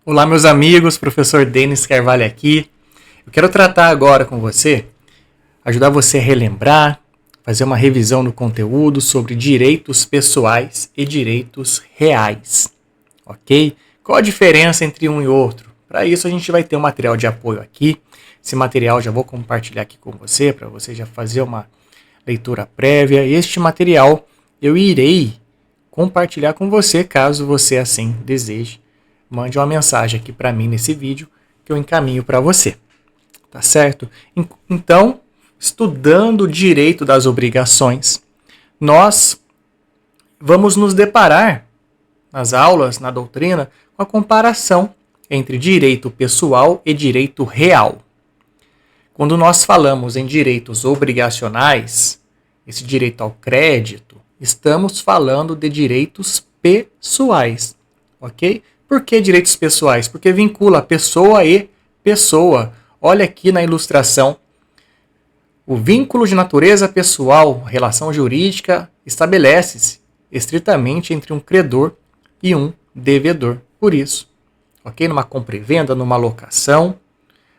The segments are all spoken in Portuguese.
Olá, meus amigos, professor Denis Carvalho aqui. Eu quero tratar agora com você, ajudar você a relembrar, fazer uma revisão do conteúdo sobre direitos pessoais e direitos reais, ok? Qual a diferença entre um e outro? Para isso a gente vai ter um material de apoio aqui. Esse material já vou compartilhar aqui com você, para você já fazer uma leitura prévia. Este material eu irei compartilhar com você, caso você assim deseje. Mande uma mensagem aqui para mim nesse vídeo que eu encaminho para você, tá certo? Então, estudando o direito das obrigações, nós vamos nos deparar nas aulas, na doutrina, com a comparação entre direito pessoal e direito real. Quando nós falamos em direitos obrigacionais, esse direito ao crédito, estamos falando de direitos pessoais, ok? Por que direitos pessoais? Porque vincula pessoa e pessoa. Olha aqui na ilustração. O vínculo de natureza pessoal, relação jurídica, estabelece-se estritamente entre um credor e um devedor. Por isso, ok? Numa compra e venda, numa locação,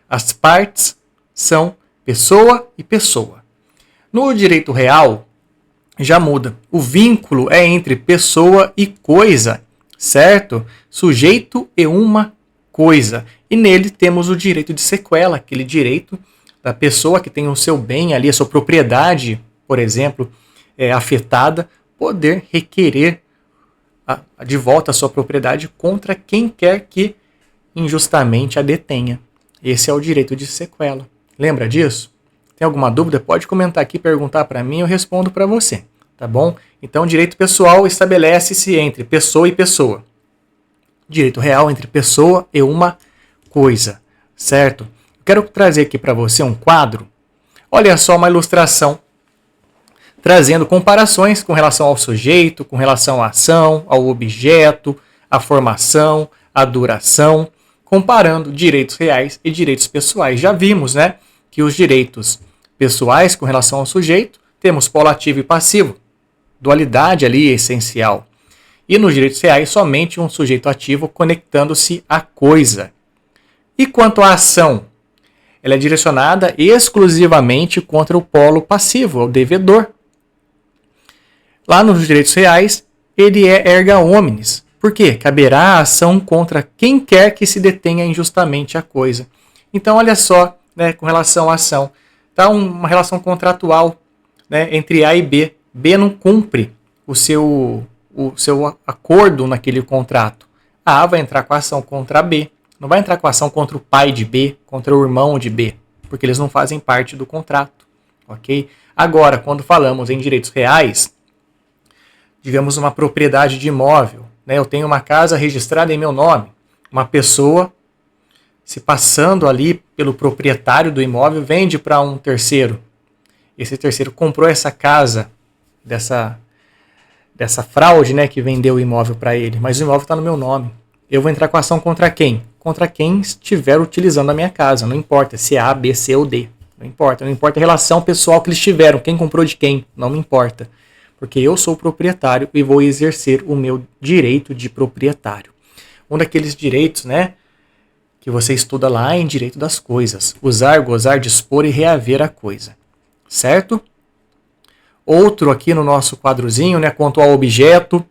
as partes são pessoa e pessoa. No direito real, já muda. O vínculo é entre pessoa e coisa, certo? Sujeito e uma coisa. E nele temos o direito de sequela, aquele direito da pessoa que tem o seu bem ali, a sua propriedade, por exemplo, afetada, poder requerer de volta a sua propriedade contra quem quer que injustamente a detenha. Esse é o direito de sequela. Lembra disso? Tem alguma dúvida? Pode comentar aqui, perguntar para mim, eu respondo para você. Tá bom? Então, direito pessoal estabelece-se entre pessoa e pessoa. Direito real entre pessoa e uma coisa, certo? Quero trazer aqui para você um quadro. Olha só uma ilustração trazendo comparações com relação ao sujeito, com relação à ação, ao objeto, à formação, à duração, comparando direitos reais e direitos pessoais. Já vimos, né, que os direitos pessoais com relação ao sujeito, temos polo ativo e passivo. Dualidade ali essencial. E nos direitos reais, somente um sujeito ativo conectando-se à coisa. E quanto à ação? Ela é direcionada exclusivamente contra o polo passivo, o devedor. Lá nos direitos reais, ele é erga omnes. Por quê? Caberá a ação contra quem quer que se detenha injustamente a coisa. Então, olha só, né, com relação à ação. Está uma relação contratual, né, entre A e B. B não cumpre o seu acordo naquele contrato. A vai entrar com a ação contra B. Não vai entrar com a ação contra o pai de B, contra o irmão de B, porque eles não fazem parte do contrato. Ok? Agora, quando falamos em direitos reais, digamos uma propriedade de imóvel, né? Eu tenho uma casa registrada em meu nome. Uma pessoa, se passando ali pelo proprietário do imóvel, vende para um terceiro. Esse terceiro comprou essa casa dessa fraude, né, que vendeu o imóvel para ele, mas o imóvel está no meu nome. Eu vou entrar com a ação contra quem? Contra quem estiver utilizando a minha casa. Não importa se é A, B, C ou D. Não importa. Não importa a relação pessoal que eles tiveram. Quem comprou de quem? Não me importa. Porque eu sou o proprietário e vou exercer o meu direito de proprietário. Um daqueles direitos, né, que você estuda lá em direito das coisas. Usar, gozar, dispor e reaver a coisa. Certo? Outro aqui no nosso quadrozinho, né, quanto ao objeto,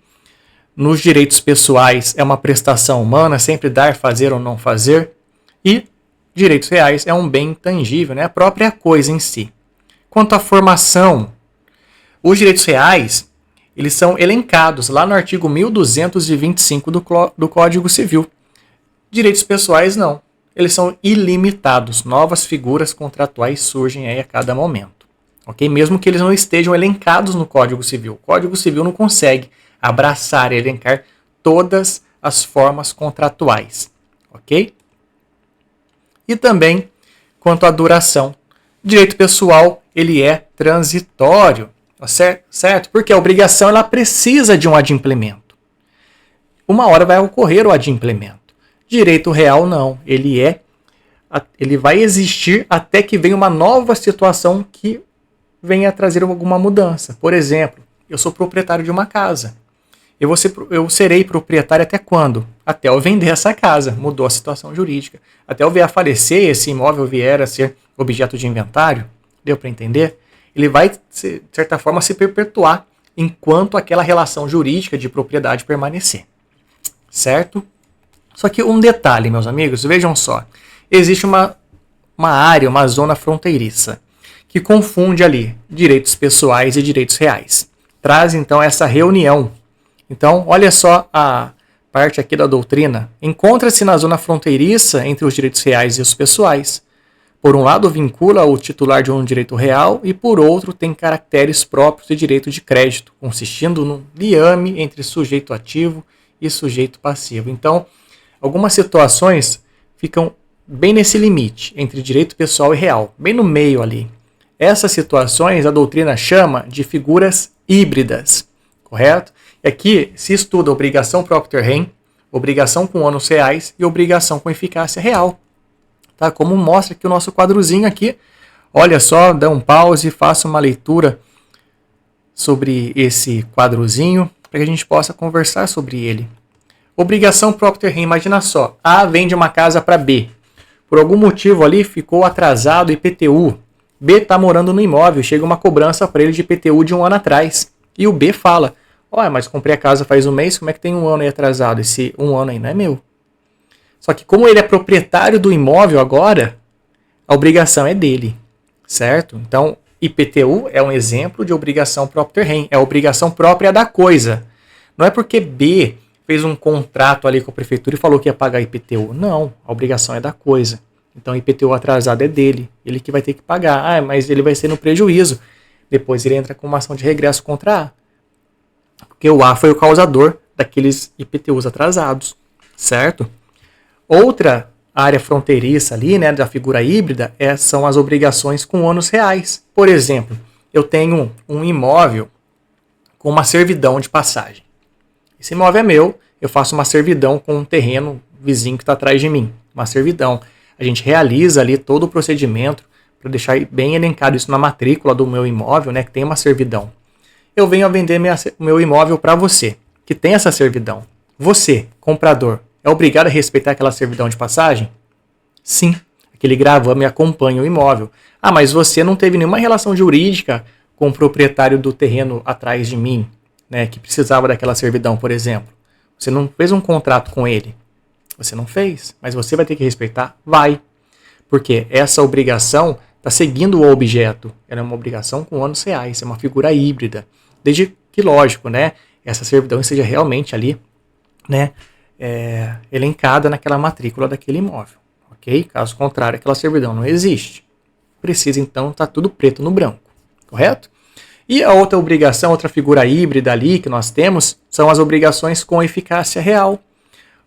nos direitos pessoais é uma prestação humana, sempre dar, fazer ou não fazer, e direitos reais é um bem intangível, né, a própria coisa em si. Quanto à formação, os direitos reais, eles são elencados lá no artigo 1225 do Código Civil. Direitos pessoais não, eles são ilimitados, novas figuras contratuais surgem aí a cada momento. Okay? Mesmo que eles não estejam elencados no Código Civil. O Código Civil não consegue abraçar e elencar todas as formas contratuais. Ok? E também, quanto à duração. Direito pessoal, ele é transitório. Certo? Porque a obrigação ela precisa de um adimplemento. Uma hora vai ocorrer o adimplemento. Direito real, não. Ele vai existir até que venha uma nova situação que venha a trazer alguma mudança. Por exemplo, eu sou proprietário de uma casa. Eu serei proprietário até quando? Até eu vender essa casa. Mudou a situação jurídica. Até eu vier a falecer, esse imóvel vier a ser objeto de inventário. Deu para entender? Ele vai, de certa forma, se perpetuar enquanto aquela relação jurídica de propriedade permanecer. Certo? Só que um detalhe, meus amigos, vejam só. Existe uma área, uma zona fronteiriça, que confunde ali direitos pessoais e direitos reais. Traz, então, essa reunião. Então, olha só a parte aqui da doutrina. Encontra-se na zona fronteiriça entre os direitos reais e os pessoais. Por um lado, vincula o titular de um direito real e, por outro, tem caracteres próprios de direito de crédito, consistindo num liame entre sujeito ativo e sujeito passivo. Então, algumas situações ficam bem nesse limite entre direito pessoal e real, bem no meio ali. Essas situações a doutrina chama de figuras híbridas, correto? E aqui se estuda obrigação propter rem, obrigação com ônus reais e obrigação com eficácia real. Tá? Como mostra aqui o nosso quadrozinho aqui. Olha só, dá um pause e faça uma leitura sobre esse quadrozinho para que a gente possa conversar sobre ele. Obrigação propter rem, imagina só, A vende uma casa para B. Por algum motivo ali ficou atrasado IPTU. B está morando no imóvel, chega uma cobrança para ele de IPTU de 1 ano atrás. E o B fala, olha, mas comprei a casa faz um mês, como é que tem 1 ano aí atrasado? Esse 1 ano aí não é meu. Só que como ele é proprietário do imóvel agora, a obrigação é dele, certo? Então, IPTU é um exemplo de obrigação propter rem, é a obrigação própria da coisa. Não é porque B fez um contrato ali com a prefeitura e falou que ia pagar IPTU. Não, a obrigação é da coisa. Então, IPTU atrasado é dele, ele que vai ter que pagar. Ah, mas ele vai ser no prejuízo. Depois ele entra com uma ação de regresso contra A. Porque o A foi o causador daqueles IPTUs atrasados, certo? Outra área fronteiriça ali, né, da figura híbrida, são as obrigações com ônus reais. Por exemplo, eu tenho um imóvel com uma servidão de passagem. Esse imóvel é meu, eu faço uma servidão com um terreno vizinho que está atrás de mim. Uma servidão. A gente realiza ali todo o procedimento para deixar bem elencado isso na matrícula do meu imóvel, né, que tem uma servidão. Eu venho a vender meu imóvel para você, que tem essa servidão. Você, comprador, é obrigado a respeitar aquela servidão de passagem? Sim. Aquele gravame acompanha o imóvel. Ah, mas você não teve nenhuma relação jurídica com o proprietário do terreno atrás de mim, né, que precisava daquela servidão, por exemplo. Você não fez um contrato com ele. Você não fez, mas você vai ter que respeitar? Vai. Porque essa obrigação está seguindo o objeto. Ela é uma obrigação com ônus reais, é uma figura híbrida. Desde que, lógico, né, essa servidão seja realmente ali, né, elencada naquela matrícula daquele imóvel. Ok? Caso contrário, aquela servidão não existe. Precisa, então, estar tudo preto no branco. Correto? E a outra obrigação, outra figura híbrida ali que nós temos, são as obrigações com eficácia real.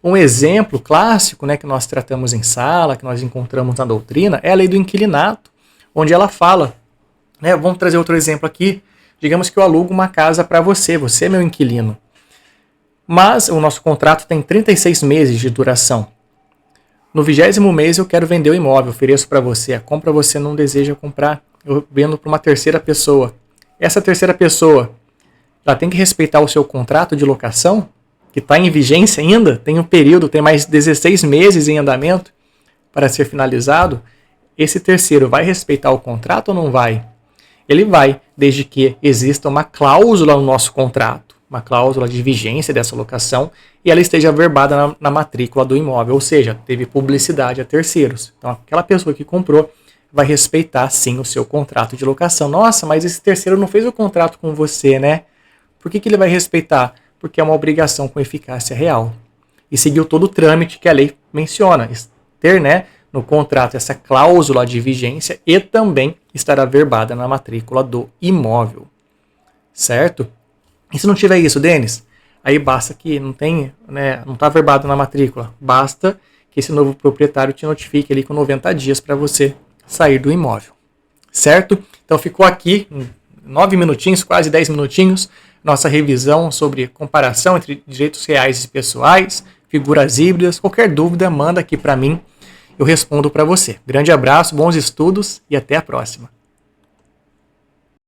Um exemplo clássico, né, que nós tratamos em sala, que nós encontramos na doutrina, é a lei do inquilinato, onde ela fala, né, vamos trazer outro exemplo aqui, digamos que eu alugo uma casa para você, você é meu inquilino, mas o nosso contrato tem 36 meses de duração. No 20º mês eu quero vender o imóvel, ofereço para você, a compra você não deseja comprar, eu vendo para uma terceira pessoa. Essa terceira pessoa, ela tem que respeitar o seu contrato de locação, que está em vigência ainda, tem um período, tem mais 16 meses em andamento para ser finalizado. Esse terceiro vai respeitar o contrato ou não vai? Ele vai, desde que exista uma cláusula no nosso contrato, uma cláusula de vigência dessa locação, e ela esteja averbada na matrícula do imóvel, ou seja, teve publicidade a terceiros. Então, aquela pessoa que comprou vai respeitar, sim, o seu contrato de locação. Nossa, mas esse terceiro não fez o contrato com você, né? Por que ele vai respeitar? Porque é uma obrigação com eficácia real. E seguiu todo o trâmite que a lei menciona. Ter, né, no contrato essa cláusula de vigência e também estar averbada na matrícula do imóvel. Certo? E se não tiver isso, Denis? Aí basta que não tem, né, não está averbado na matrícula. Basta que esse novo proprietário te notifique ali com 90 dias para você sair do imóvel. Certo? Então ficou aqui 9 minutinhos, quase 10 minutinhos, nossa revisão sobre comparação entre direitos reais e pessoais, figuras híbridas. Qualquer dúvida, manda aqui para mim, eu respondo para você. Grande abraço, bons estudos e até a próxima.